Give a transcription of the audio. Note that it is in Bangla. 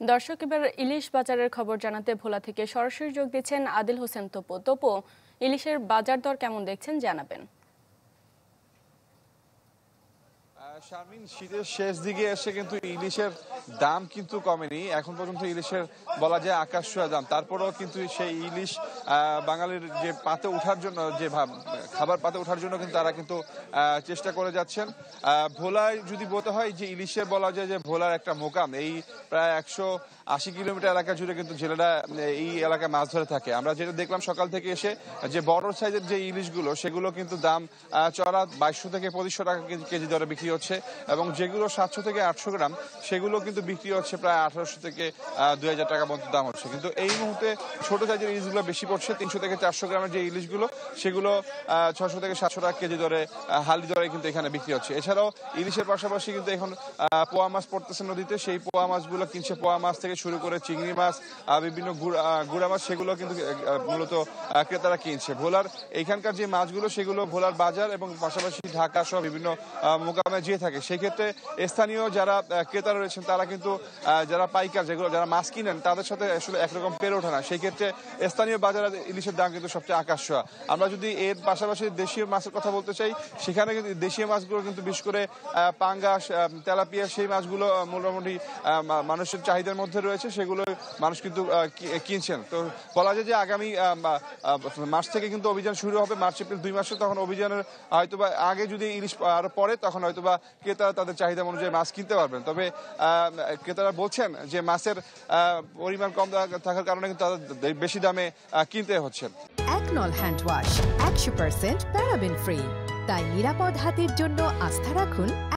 দর্শক, এবার ইলিশ বাজারের খবর জানাতে ভোলা থেকে সরাসরি যোগ দিচ্ছেন আদিল হোসেন তোপো। তোপো, ইলিশের বাজার দর কেমন দেখছেন জানাবেন। শারমিন, শীতের শেষ দিকে এসে কিন্তু ইলিশের দাম কিন্তু কমেনি। এখন পর্যন্ত ইলিশের বলা যায় আকাশ ছোঁয়া দাম। তারপরেও কিন্তু সেই ইলিশ বাঙালির যে পাতে ওঠার জন্য, যে খাবার পাতে ওঠার জন্য কিন্তু তারা কিন্তু চেষ্টা করে যাচ্ছেন। ভোলায় যদি বলতে হয় যে ইলিশের বলা যায় যে ভোলার একটা মোকাম, এই প্রায় 180 কিলোমিটার এলাকা জুড়ে কিন্তু জেলেরা এই এলাকায় মাছ ধরে থাকে। আমরা যেটা দেখলাম সকাল থেকে এসে, যে বড় সাইজের যে ইলিশগুলো সেগুলো কিন্তু দাম চড়া 2200 থেকে 2500 টাকা কেজি দরে বিক্রি হচ্ছে, এবং যেগুলো 700 থেকে 800 গ্রাম সেগুলো কিন্তু বিক্রি হচ্ছে প্রায় 1800 থেকে 2000 টাকা মতো দাম হচ্ছে। কিন্তু এই মুহূর্তে ছোট সাইজের ইলিশগুলো বেশি পড়ছে। 300 থেকে 400 গ্রামের যে ইলিশগুলো সেগুলো 600 থেকে 700 টাকা কেজি দরে হালি দরে কিন্তু এখানে বিক্রি হচ্ছে। এছাড়াও ইলিশের পাশাপাশি কিন্তু এখন পোয়া মাছ পড়তেছে নদীতে। সেই পোয়া মাছগুলো কিনছে, পোয়া মাছ থেকে শুরু করে চিংড়ি মাছ, বিভিন্ন গুড়া মাছ, সেগুলো কিন্তু মূলত ক্রেতারা কিনছে। ভোলার এখানকার যে মাছগুলো সেগুলো ভোলার বাজার এবং পাশাপাশি ঢাকা সহ বিভিন্ন মোকামে যেয়ে থাকে। সেই ক্ষেত্রে স্থানীয় যারা ক্রেতা রয়েছেন তারা কিন্তু যারা পাইকার, যারা মাছ কিনেন তাদের সাথে আসলে একরকম পেরে ওঠে না। সেই ক্ষেত্রে স্থানীয় বাজারে ইলিশের দাম কিন্তু সবচেয়ে আকাশ ছোঁয়া। আমরা যদি এর পাশাপাশি দেশীয় মাছের কথা বলতে চাই, সেখানে কিন্তু দেশীয় মাছগুলো কিন্তু বিশেষ করে পাঙ্গাস, তেলাপিয়া, সেই মাছগুলো মোটামুটি মানুষের চাহিদার মধ্যে রয়েছে, সেগুলো মানুষ কিন্তু কিনছেন। তো বলা যায় যে আগামী মাস থেকে কিন্তু অভিযান শুরু হবে, মার্চ এপ্রিল 2 মাসে। তখন অভিযানের হয়তোবা আগে যদি ইলিশ আরো পরে, তখন হয়তোবা ক্রেতারা তাদের চাহিদা অনুযায়ী মাছ কিনতে পারবেন। তবে ক্রেতারা বলছেন যে মাছের পরিমাণ কম থাকার কারণে কিন্তু তাদের বেশি দামে কিনতে হচ্ছে। একনল হ্যান্ড ওয়াশ 100% প্যারাবেন ফ্রি, তাই নিরাপদ হাতের জন্য আস্থা রাখুন